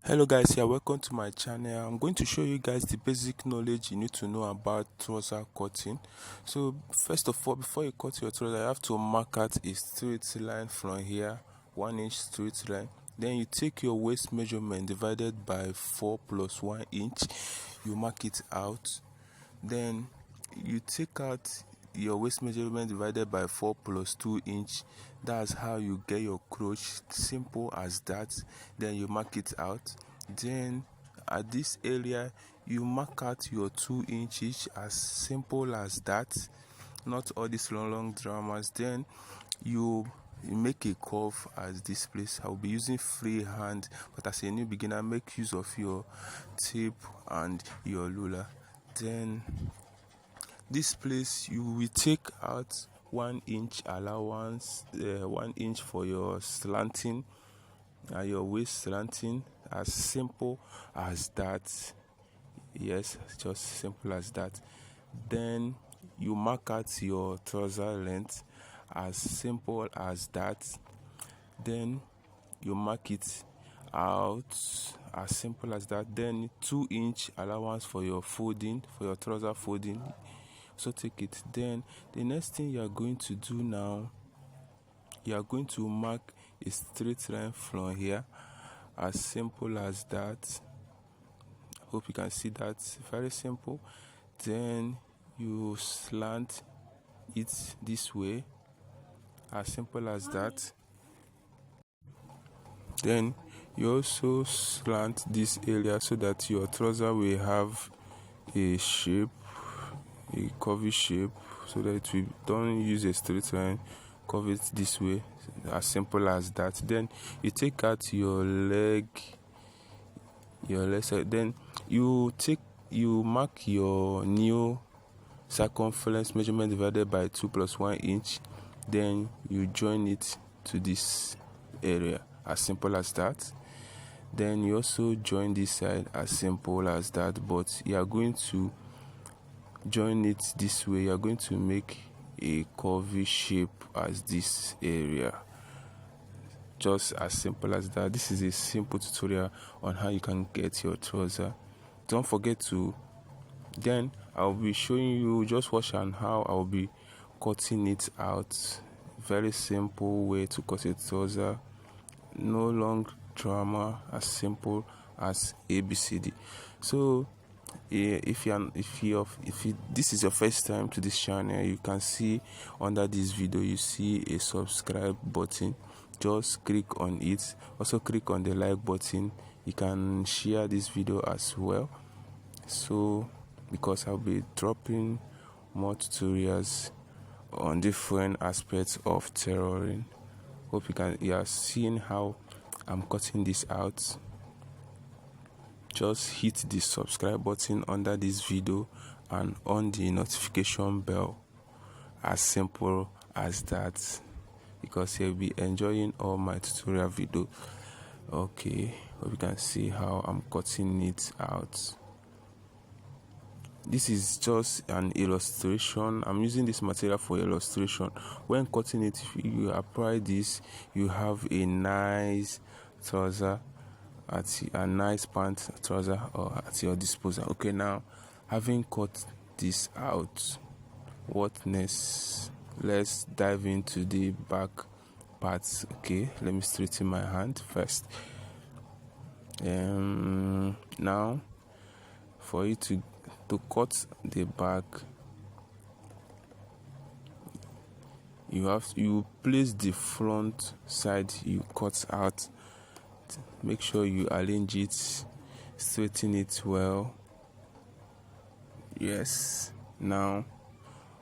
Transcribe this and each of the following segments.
Hello guys, here welcome to my channel. I'm going to show you guys the basic knowledge you need to know about trouser cutting. So first of all, before you cut your trouser, you have to mark out a straight line from here, 1 inch straight line. Then you take your waist measurement divided by 4 plus 1 inch, you mark it out. Then you take out your waist measurement divided by 4 plus 2 inch. That's how you get your crotch, simple as that. Then you mark it out. Then at this area you mark out your 2 inches, as simple as that, not all these long dramas. Then you make a curve as this place. I'll be using free hand, but as a new beginner, make use of your tape and your ruler. Then this place you will take out 1 inch allowance, 1 inch for your slanting and your waist slanting, as simple as that. Yes, just simple as that. Then you mark out your trouser length, as simple as that. Then you mark it out, as simple as that. Then 2 inch allowance for your folding, for your trouser folding, so take it. Then the next thing you are going to do now, you are going to mark a straight line from here, as simple as that. Hope you can see that. Very simple. Then you slant it this way, as simple as that. Then you also slant this area so that your trouser will have a shape, a curvy shape, so that we don't use a straight line, curve it this way, as simple as that. Then you take out your leg side. Then you mark your new circumference measurement divided by 2 plus 1 inch. Then you join it to this area, as simple as that. Then you also join this side, as simple as that, but you are going to join it this way. You are going to make a curvy shape as this area, just as simple as that. This is a simple tutorial on how you can get your trouser. Don't forget to, then I'll be showing you, just watch and how I'll be cutting it out. Very simple way to cut a trouser, no long drama, as simple as ABCD. So if this is your first time to this channel, you can see under this video you see a subscribe button. Just click on it. Also click on the like button. You can share this video as well, so because I'll be dropping more tutorials on different aspects of tailoring. Hope you are seeing how I'm cutting this out. Just hit the subscribe button under this video and on the notification bell, as simple as that, because you'll be enjoying all my tutorial video. Okay, hope you can see how I'm cutting it out. This is just an illustration. I'm using this material for illustration. When cutting it, if you apply this, you have a nice trouser, a nice pant trouser, or at your disposal. Okay, now having cut this out, what next? Let's dive into the back parts. Okay, let me straighten my hand first. Now for you to cut the back, you place the front side you cut out. Make sure you arrange it, straighten it well. Yes, now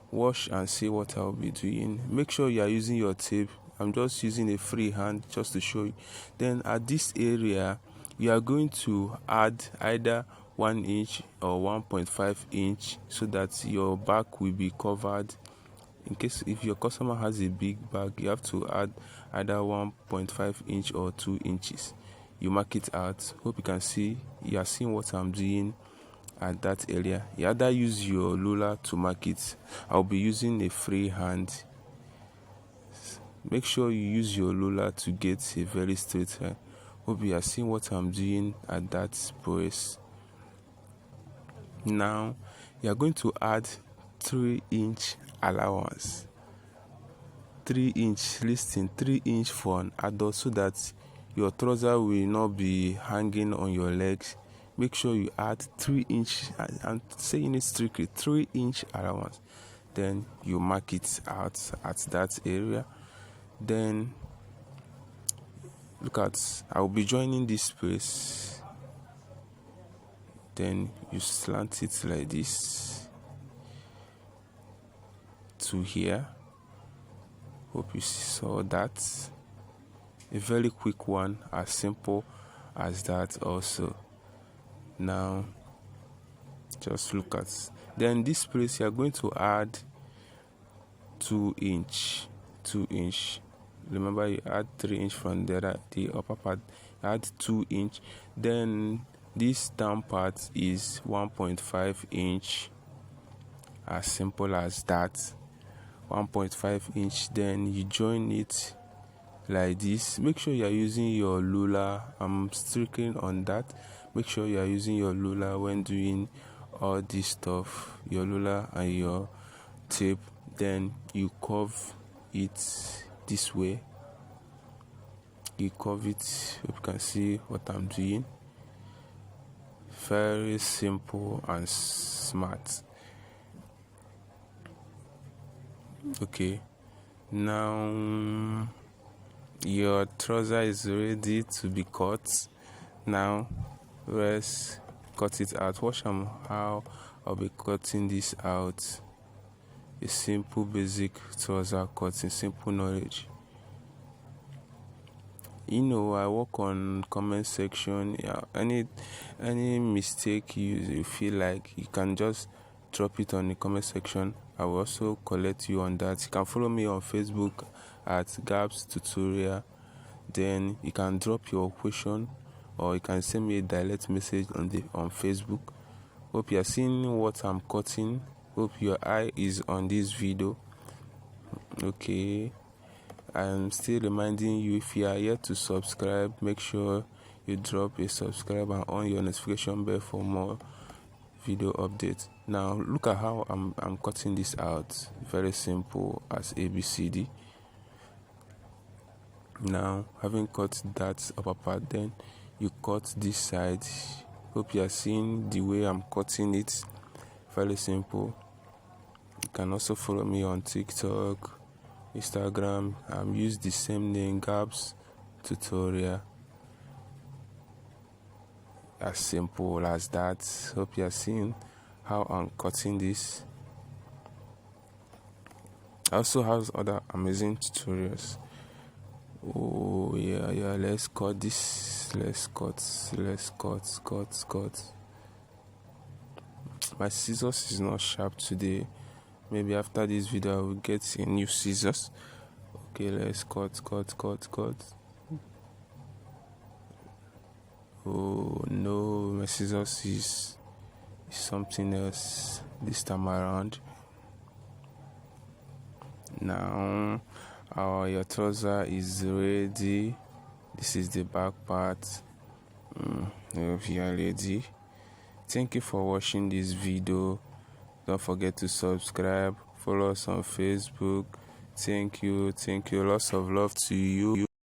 watch and see what I'll be doing. Make sure you are using your tape. I'm just using a free hand just to show you. Then at this area you are going to add either 1 inch or 1.5 inch, so that your back will be covered. In case if your customer has a big bag, you have to add either 1.5 inch or 2 inches. You mark it out. Hope you can see, you are seeing what I'm doing at that area. You either use your ruler to mark it. I'll be using a free hand. Make sure you use your ruler to get a very straight line. Hope you are seeing what I'm doing at that place. Now you are going to add 3-inch allowance. 3-inch, listen, 3-inch for an adult, so that your trouser will not be hanging on your legs. Make sure you add 3-inch. I'm saying it strictly, 3-inch allowance. Then you mark it out at that area. Then look at, I will be joining this space. Then you slant it like this to here. Hope you saw that. A very quick one, as simple as that also. Now just look at, then this place you are going to add 2-inch. Remember, you add 3-inch from the upper part, add 2-inch. Then this down part is 1.5-inch. As simple as that. 1.5-inch. Then you join it like this. Make sure you are using your ruler. I'm sticking on that. Make sure you are using your ruler when doing all this stuff, your ruler and your tape. Then you curve it this way. You curve it. Hope you can see what I'm doing. Very simple and smart. Okay, now your trouser is ready to be cut. Now let's cut it out. Watch how I'll be cutting this out. A simple basic trouser cutting, simple knowledge. I work on comment section. Yeah, any mistake you feel like, you can just drop it on the comment section. I will also collect you on that. You can follow me on Facebook at Gabs Tutorial. Then you can drop your question, or you can send me a direct message on Facebook. Hope you are seeing what I'm cutting. Hope your eye is on this video. Okay, I'm still reminding you, if you are yet to subscribe, make sure you drop a subscribe and on your notification bell for more video updates. Now look at how I'm cutting this out. Very simple as ABCD. Now, having cut that upper part, then you cut this side. Hope you are seeing the way I'm cutting it. Very simple. You can also follow me on TikTok, Instagram. I'm use the same name, Gabs Tutorial. As simple as that. Hope you are seeing how I'm cutting this. I also have other amazing tutorials. Oh yeah, let's cut this. Let's cut. My scissors is not sharp today. Maybe after this video I will get a new scissors. Okay, let's cut. Oh no, my scissors is something else this time around. Now your trouser is ready. This is the back part. If you are ready, thank you for watching this video. Don't forget to subscribe, follow us on Facebook. Thank you. Lots of love to you.